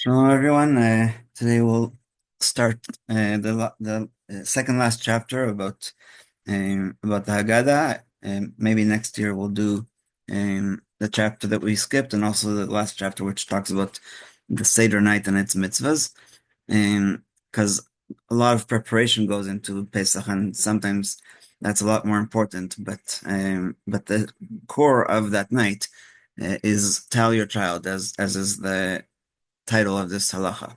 Hello, everyone. Today we'll start the second last chapter about the Haggadah. Maybe next year we'll do the chapter that we skipped, and also the last chapter which talks about the Seder night and its mitzvahs. Because a lot of preparation goes into Pesach, and sometimes that's a lot more important. But the core of that night is tell your child, as is the title of this halacha.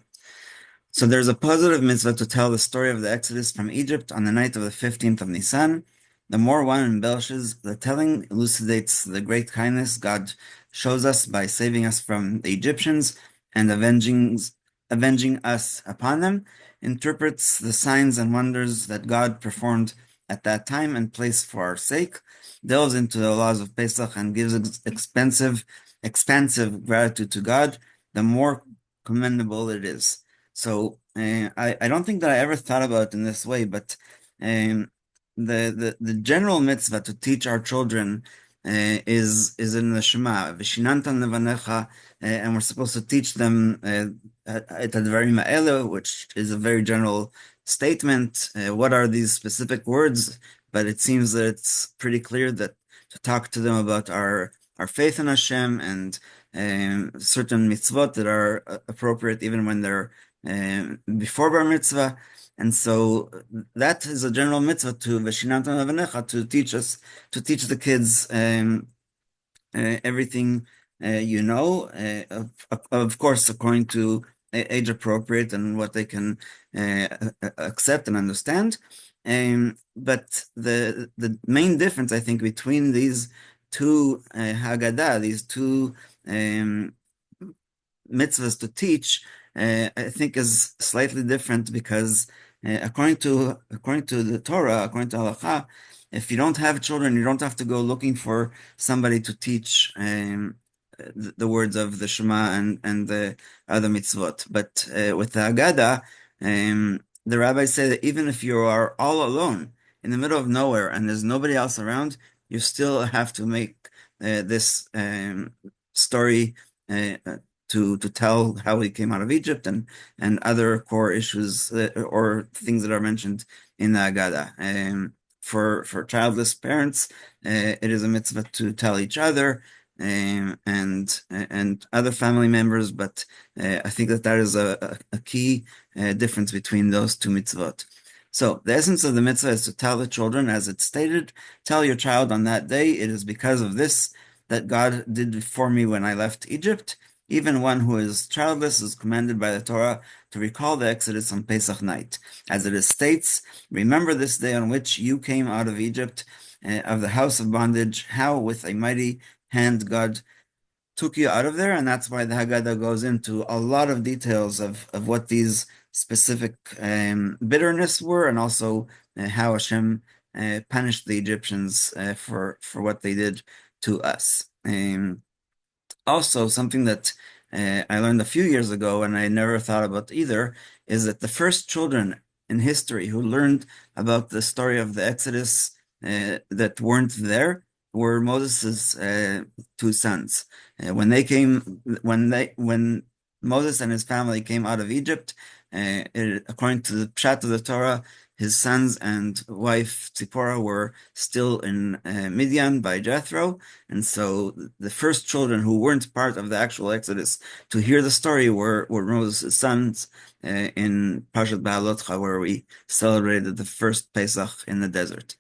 So there's a positive mitzvah to tell the story of the Exodus from Egypt on the night of the 15th of Nisan. The more one embellishes, the telling elucidates the great kindness God shows us by saving us from the Egyptians and avenging us upon them, interprets the signs and wonders that God performed at that time and place for our sake, delves into the laws of Pesach and gives expansive gratitude to God, the more commendable it is. So I don't think that I ever thought about it in this way, but the general mitzvah to teach our children is in the Shema, V'shinantam levanecha, and we're supposed to teach them at Advarim ha'ele, which is a very general statement. What are these specific words? But it seems that it's pretty clear that to talk to them about our faith in Hashem and certain mitzvot that are appropriate even when they're before bar mitzvah. And so that is a general mitzvah to Veshinantam Levanecha, to teach the kids everything of course, according to age appropriate and what they can accept and understand. But the main difference, I think, between these two Haggadah, these two mitzvahs to teach, I think is slightly different because according to the Torah, according to Halacha, if you don't have children, you don't have to go looking for somebody to teach the words of the Shema and the other mitzvot. But with the Haggadah, the rabbis say that even if you are all alone in the middle of nowhere and there's nobody else around, you still have to make this story to tell how he came out of Egypt and other core issues or things that are mentioned in the Haggadah. For childless parents, it is a mitzvah to tell each other and other family members, but I think that is a key difference between those two mitzvot. So the essence of the mitzvah is to tell the children, as it's stated, tell your child on that day, it is because of this that God did for me when I left Egypt. Even one who is childless is commanded by the Torah to recall the Exodus on Pesach night. As it states, remember this day on which you came out of Egypt, of the house of bondage, how with a mighty hand God took you out of there. And that's why the Haggadah goes into a lot of details of what these specific bitterness were, and also how Hashem punished the Egyptians for what they did to us. Also, something that I learned a few years ago and I never thought about either is that the first children in history who learned about the story of the Exodus that weren't there were Moses' two sons. When Moses and his family came out of Egypt, according to the Pshat of the Torah, his sons and wife Tzipporah were still in Midian by Jethro, and so the first children who weren't part of the actual Exodus to hear the story were Moses' sons in Parshat Ba'alotcha, where we celebrated the first Pesach in the desert.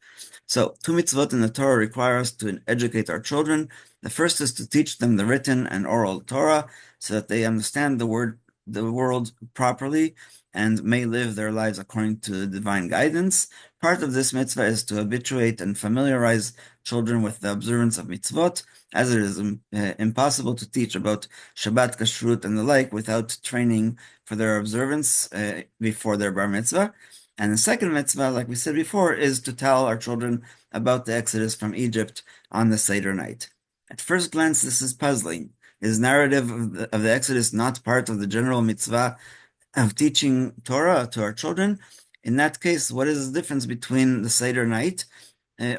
So, two mitzvot in the Torah require us to educate our children. The first is to teach them the written and oral Torah so that they understand the world properly and may live their lives according to divine guidance. Part of this mitzvah is to habituate and familiarize children with the observance of mitzvot, as it is impossible to teach about Shabbat, Kashrut, and the like without training for their observance before their bar mitzvah. And the second mitzvah, like we said before, is to tell our children about the Exodus from Egypt on the Seder night. At first glance, this is puzzling. Is narrative of the Exodus not part of the general mitzvah of teaching Torah to our children? In that case, what is the difference between the Seder night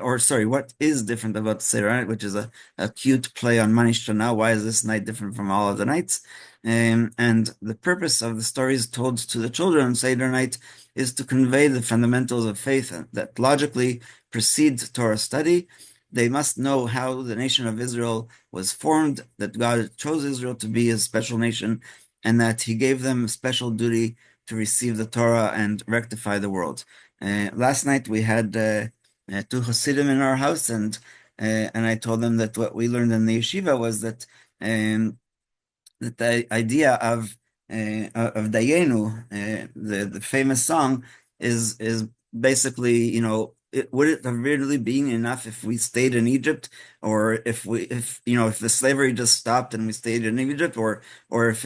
or sorry, what is different about the Seder night, which is a cute play on Mani Shana. Why is this night different from all other nights? And the purpose of the stories told to the children on Seder night is to convey the fundamentals of faith that logically precede Torah study. They must know how the nation of Israel was formed, that God chose Israel to be his special nation, and that he gave them special duty to receive the Torah and rectify the world. Last night we had two Hasidim in our house, and I told them that what we learned in the yeshiva was that the idea of Dayenu, the famous song, is basically, would it have really been enough if we stayed in Egypt, or if the slavery just stopped and we stayed in Egypt, or if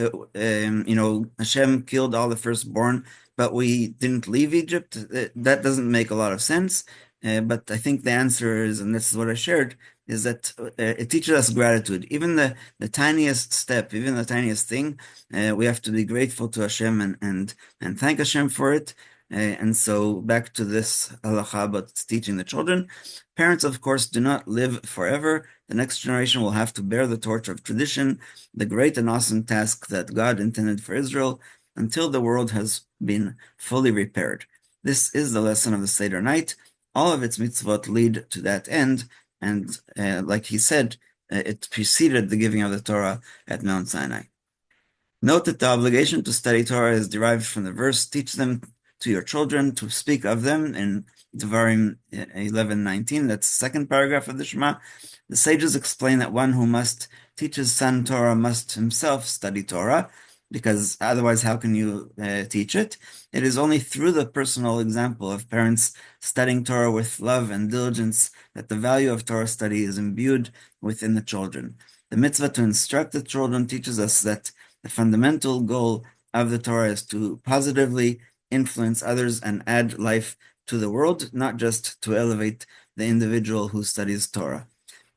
Hashem killed all the firstborn, but we didn't leave Egypt? That doesn't make a lot of sense. But I think the answer is, and this is what I shared, is that it teaches us gratitude. Even the tiniest step, even the tiniest thing, we have to be grateful to Hashem and thank Hashem for it. And so back to this halacha about teaching the children. Parents, of course, do not live forever. The next generation will have to bear the torch of tradition, the great and awesome task that God intended for Israel, until the world has been fully repaired. This is the lesson of the Seder night. All of its mitzvot lead to that end, and like he said, it preceded the giving of the Torah at Mount Sinai. Note that the obligation to study Torah is derived from the verse, teach them to your children, to speak of them, in Devarim 11:19. That's the second paragraph of the Shema. The sages explain that one who must teach his son Torah must himself study Torah, because otherwise how can you teach it? It is only through the personal example of parents studying Torah with love and diligence that the value of Torah study is imbued within the children. The mitzvah to instruct the children teaches us that the fundamental goal of the Torah is to positively influence others and add life to the world, not just to elevate the individual who studies Torah.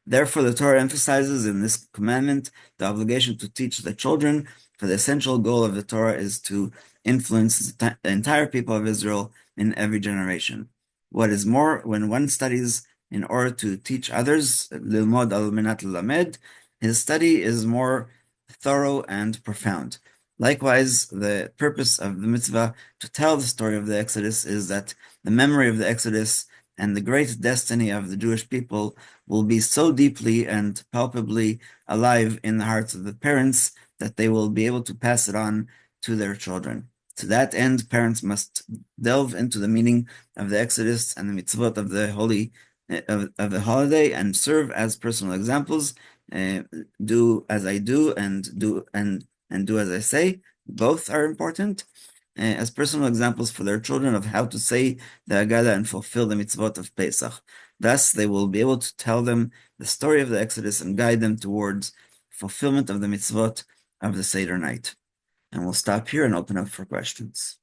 Therefore, the Torah emphasizes in this commandment the obligation to teach the children, for the essential goal of the Torah is to influence the entire people of Israel in every generation. What is more, when one studies in order to teach others, lilmod al menat lamed, his study is more thorough and profound. Likewise, the purpose of the mitzvah to tell the story of the Exodus is that the memory of the Exodus and the great destiny of the Jewish people will be so deeply and palpably alive in the hearts of the parents that they will be able to pass it on to their children. To that end, parents must delve into the meaning of the Exodus and the mitzvot of the of the holiday and serve as personal examples. Do as I do and do as I say. Both are important. As personal examples for their children of how to say the Haggadah and fulfill the mitzvot of Pesach. Thus, they will be able to tell them the story of the Exodus and guide them towards fulfillment of the mitzvot of the Seder night. And we'll stop here and open up for questions.